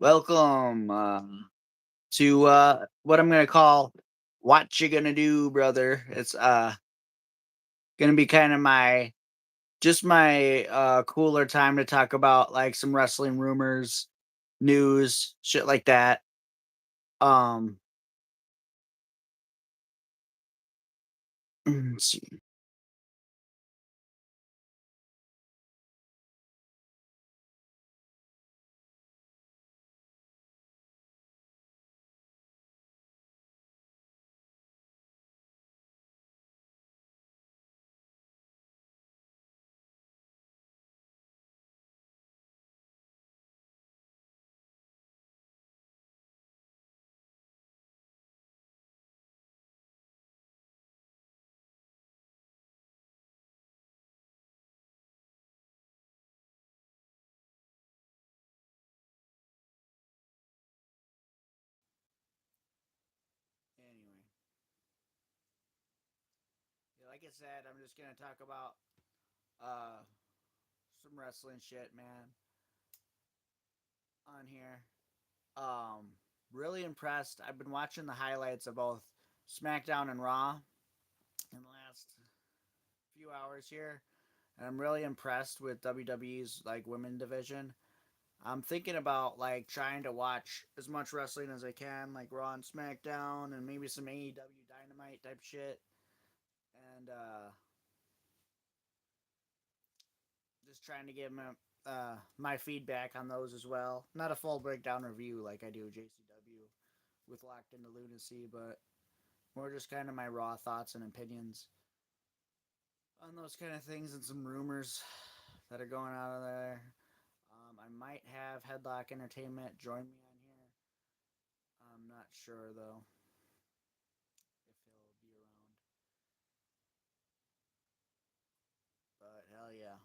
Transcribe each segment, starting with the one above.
Welcome to what I'm gonna call "What You Gonna Do, Brother." It's gonna be kind of my cooler time to talk about like some wrestling rumors, news, shit like that. Um, let's see. Anyway, yeah, like I said, I'm just gonna talk about uh some wrestling shit, man, on here. Um, really impressed. I've been watching the highlights of both SmackDown and Raw in the last few hours here, and I'm really impressed with WWE's like women division. I'm thinking about like trying to watch as much wrestling as I can, like Raw and SmackDown, and maybe some AEW Dynamite type shit, and just trying to give my feedback on those as well. Not a full breakdown review like I do JCW with Locked into Lunacy, but more just kind of my raw thoughts and opinions on those kind of things and some rumors that are going out of there. I might have Headlock Entertainment join me on here. I'm not sure though if he'll be around, but hell yeah.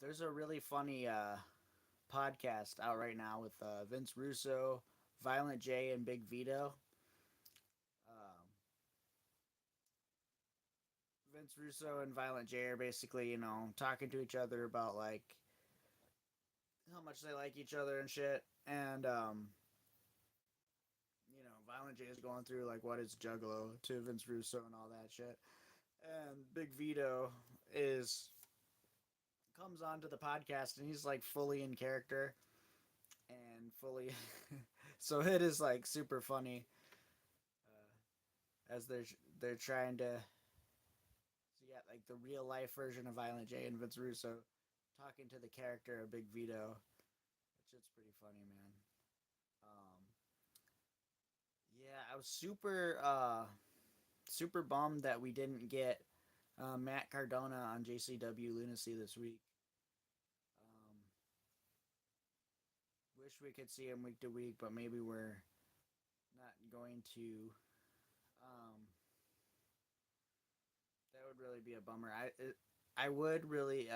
There's a really funny podcast out right now with Vince Russo, Violent J, and Big Vito. Um, Vince Russo and Violent J are basically, talking to each other about like how much they like each other and shit. And Violent J is going through like what is Juggalo to Vince Russo and all that shit. And Big Vito is comes onto the podcast and he's like fully in character and fully so it is like super funny as they're trying to so yeah, like the real life version of Violent J and Vince Russo talking to the character of Big Vito. That shit's pretty funny, man. Um, yeah, I was super bummed that we didn't get Matt Cardona on JCW Lunacy this week. Um, wish we could see him week to week, but maybe we're not going to. Um, that would really be a bummer. I would really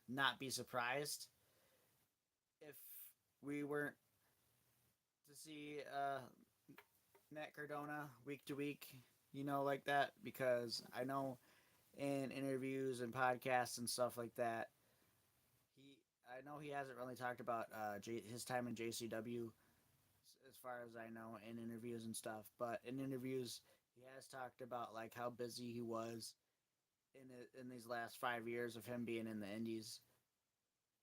not be surprised if we weren't to see Matt Cardona week to week, like that, because I know in interviews and podcasts and stuff like that, he I know he hasn't really talked about his time in JCW as far as I know in interviews and stuff, but in interviews he has talked about like how busy he was in these last 5 years of him being in the Indies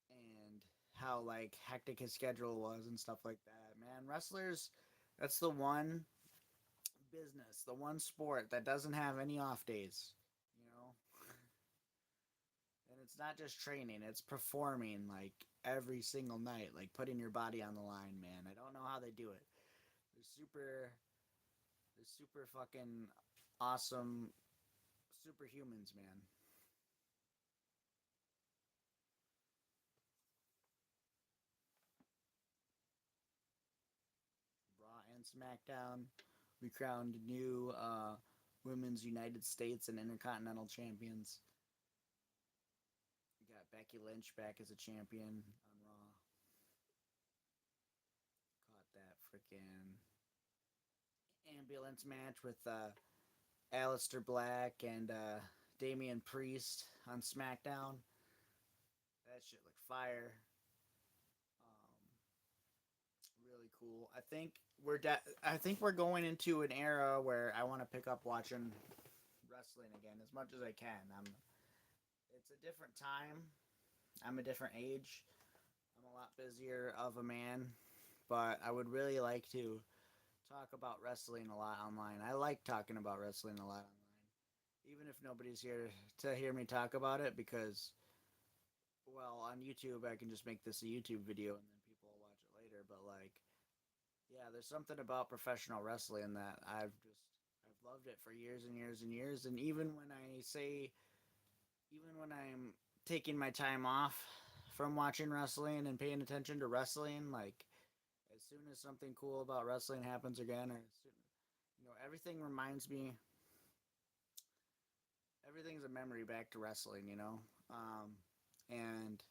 and how like hectic his schedule was and stuff like that. Man, wrestlers, that's the one business, the one sport that doesn't have any off days. You know, and it's not just training; it's performing like every single night, like putting your body on the line. Man, I don't know how they do it. They're super, they're super fucking awesome, superhumans, man. Raw and SmackDown. We crowned new women's United States and Intercontinental champions. We got Becky Lynch back as a champion on Raw. Caught that freaking ambulance match with Aleister Black and Damian Priest on SmackDown. That shit looked fire. Really cool. I think we're going into an era where I want to pick up watching wrestling again as much as I can. It's a different time. I'm a different age. I'm a lot busier of a man, but I would really like to talk about wrestling a lot online. I like talking about wrestling a lot online, even if nobody's here to hear me talk about it because, well, on YouTube I can just make this a YouTube video and then people will watch it later. But like, yeah, there's something about professional wrestling that I've loved it for years and years and years. And even when I'm taking my time off from watching wrestling and paying attention to wrestling, like as soon as something cool about wrestling happens again, or soon, everything reminds me. Everything's a memory back to wrestling, and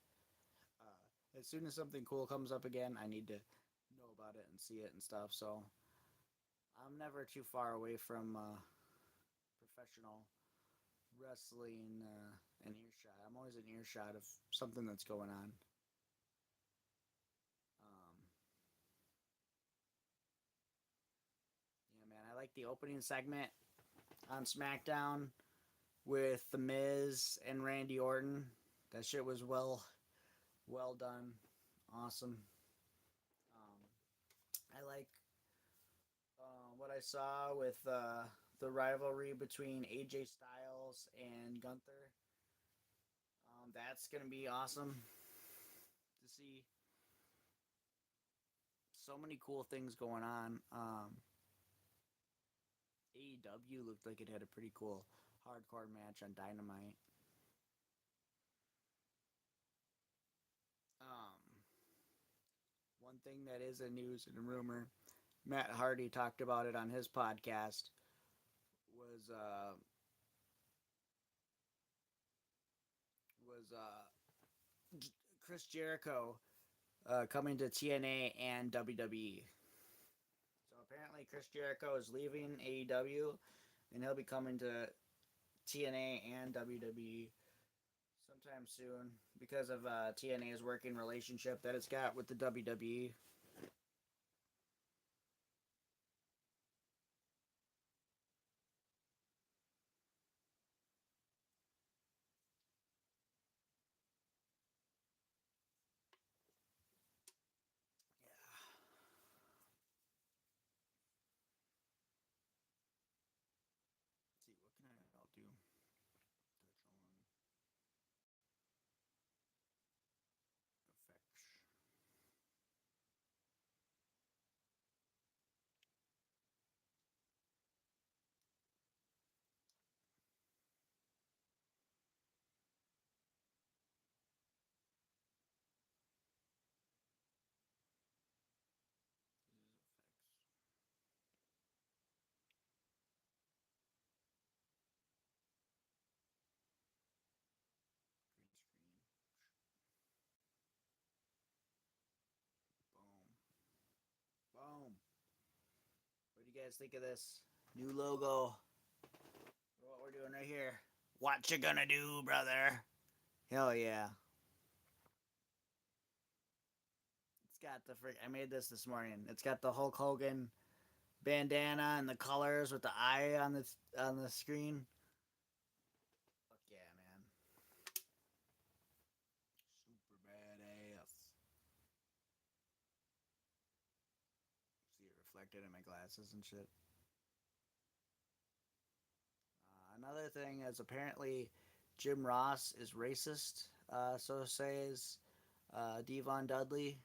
as soon as something cool comes up again, I need to know about it and see it and stuff. So I'm never too far away from professional wrestling an earshot. I'm always an earshot of something that's going on. Um, yeah, man, I like the opening segment on SmackDown with The Miz and Randy Orton. That shit was well done, awesome. I like what I saw with the rivalry between AJ Styles and Gunther. That's gonna be awesome to see. So many cool things going on. AEW looked like it had a pretty cool hardcore match on Dynamite. Um, One thing that is a news and a rumor, Matt Hardy talked about it on his podcast. Was Chris Jericho coming to TNA and WWE. So apparently Chris Jericho is leaving AEW and he'll be coming to TNA and WWE sometime soon because of TNA's working relationship that it's got with the WWE. Yeah. Let's see, what can I'll do? Touch on effects. Green screen. Boom. Boom. What do you guys think of this new logo? What we're doing right here? What you gonna do, brother? Hell yeah! It's got the frick. I made this morning. It's got the Hulk Hogan bandana and the colors with the eye on the screen. Fuck yeah, man! Super badass. See it reflected in my glasses and shit. Another thing is apparently Jim Ross is racist. So says Devon Dudley.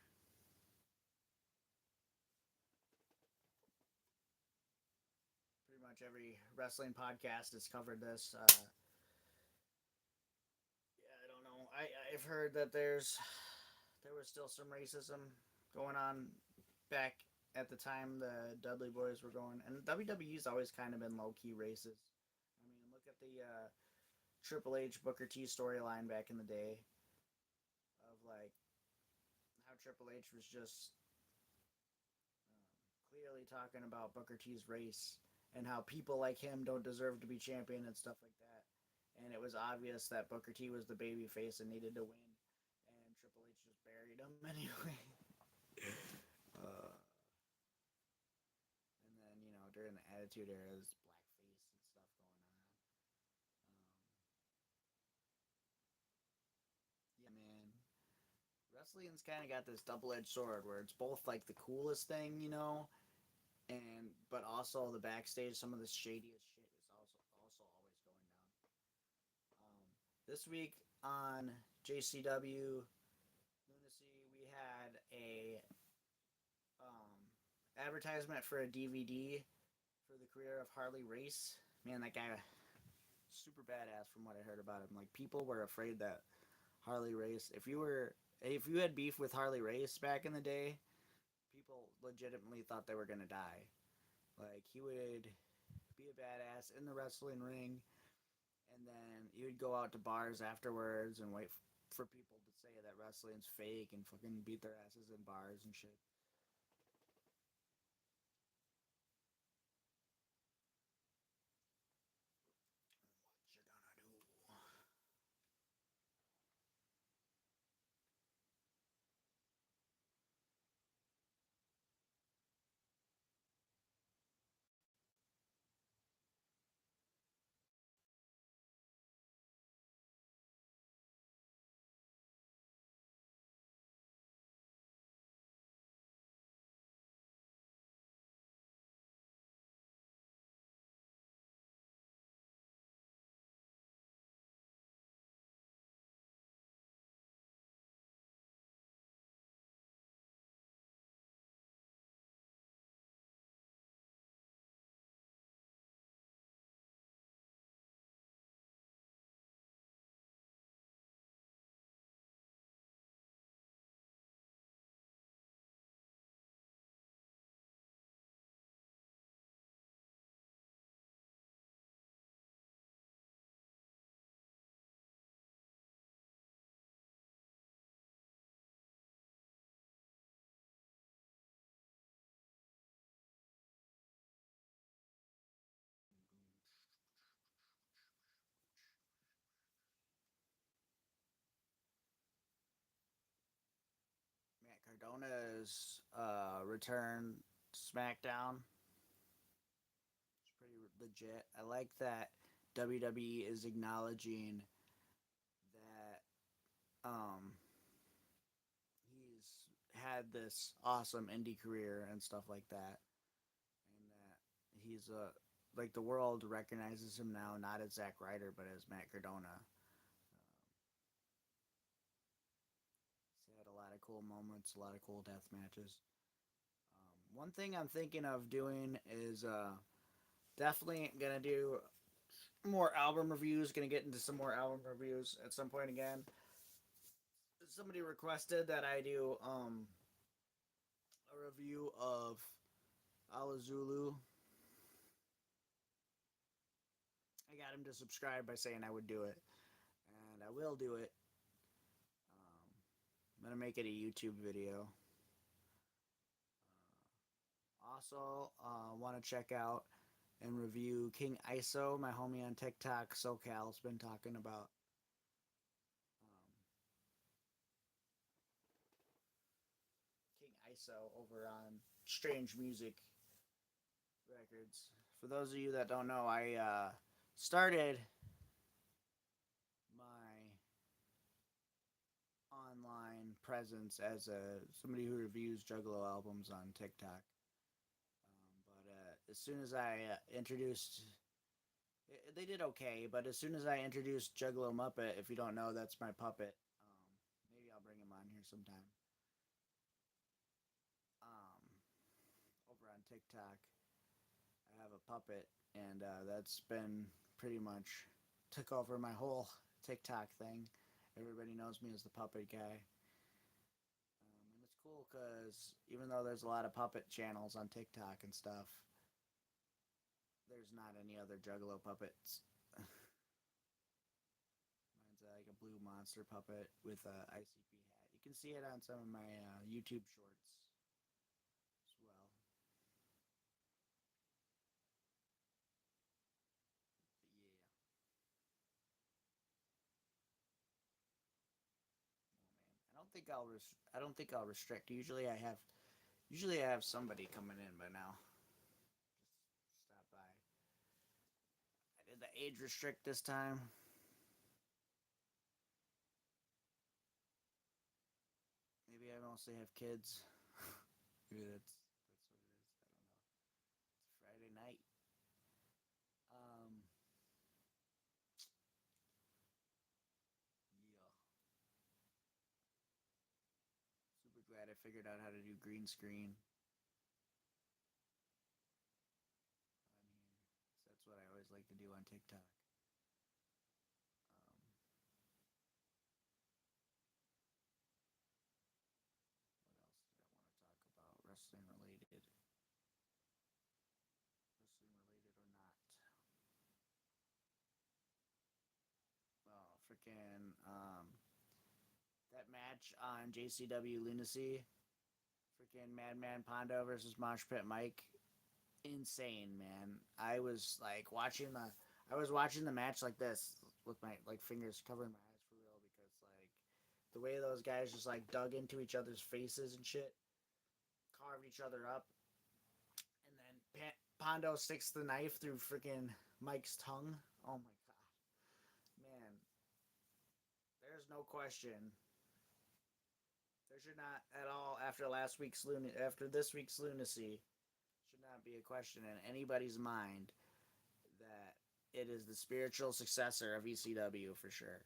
Pretty much every wrestling podcast has covered this. Yeah, I don't know. I've heard that there was still some racism going on back at the time the Dudley Boys were going, and WWE's always kind of been low key racist. I mean, look at the Triple H Booker T storyline back in the day of like how Triple H was just clearly talking about Booker T's race and how people like him don't deserve to be champion and stuff like that. And it was obvious that Booker T was the baby face and needed to win. him anyway. uh, and then during the Attitude Era, there's blackface and stuff going on. Yeah, man. Wrestling's kind of got this double-edged sword where it's both like the coolest thing, and but also the backstage, some of the shadiest shit is also always going down. This week on JCW Lunacy, we had a advertisement for a DVD for the career of Harley Race. Man, that guy super badass from what I heard about him. Like people were afraid that Harley Race, if you had beef with Harley Race back in the day, people legitimately thought they were gonna die. Like he would be a badass in the wrestling ring, and then he would go out to bars afterwards and wait for people to say that wrestling's fake and fucking beat their asses in bars and shit. What you gonna do? Matt Cardona's return SmackDown. It's pretty legit. I like that WWE is acknowledging that he's had this awesome indie career and stuff like that, and that he's like the world recognizes him now not as Zack Ryder but as Matt Cardona. He's had a lot of cool moments, a lot of cool death matches. One thing I'm thinking of doing is definitely gonna do more album reviews. Gonna get into some more album reviews at some point again. Somebody requested that I do a review of Alazulu. I got him to subscribe by saying I would do it, and I will do it. I'm gonna make it a YouTube video. Also, want to check out and review King ISO, my homie on TikTok, SoCal's been talking about King ISO over on Strange Music Records. For those of you that don't know, I started my online presence as somebody who reviews Juggalo albums on TikTok. But as soon as I introduced, they did okay. But as soon as I introduced Juggalo Muppet, if you don't know, that's my puppet. Maybe I'll bring him on here sometime. Um, Over on TikTok, I have a puppet, and that's been pretty much took over my whole TikTok thing. Everybody knows me as the puppet guy. And it's cool because even though there's a lot of puppet channels on TikTok and stuff, there's not any other Juggalo puppets. Mine's like a blue monster puppet with a ICP hat. You can see it on some of my YouTube shorts as well. But yeah, oh man, I don't I don't think I'll restrict. Usually I have somebody coming in by now. Just stop by. I did the age restrict this time. Maybe I mostly have kids. Maybe that's what it is. I don't know. It's Friday night. Um, yeah. Super glad I figured out how to do green screen on here. So that's what I always like to do on TikTok. What else did I want to talk about? Wrestling related. Wrestling related or not. Oh, freaking that match on JCW Lunacy. Freaking Madman Pondo versus Mosh Pit Mike. Insane, man. I was watching the match like this with my like fingers covering my eyes for real because like the way those guys just like dug into each other's faces and shit, carved each other up, and then Pondo sticks the knife through freaking Mike's tongue. Oh my god, man! There's no question. There should not at all after this week's lunacy should not be a question in anybody's mind that it is the spiritual successor of ECW for sure.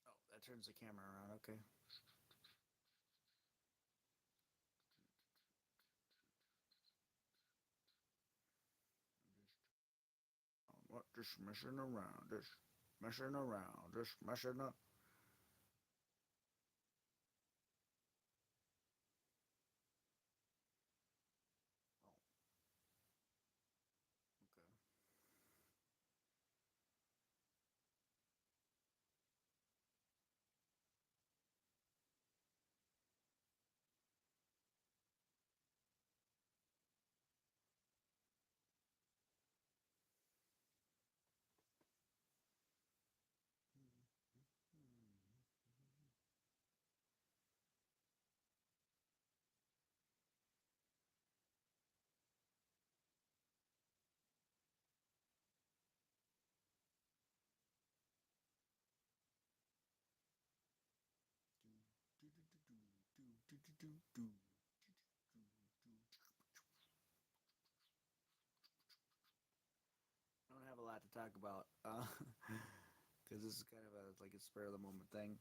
Oh, that turns the camera around. Okay. What? Just messing around. Just messing around. Just messing up. Oh, okay. I don't have a lot to talk about because this is kind of a like a spur of the moment thing.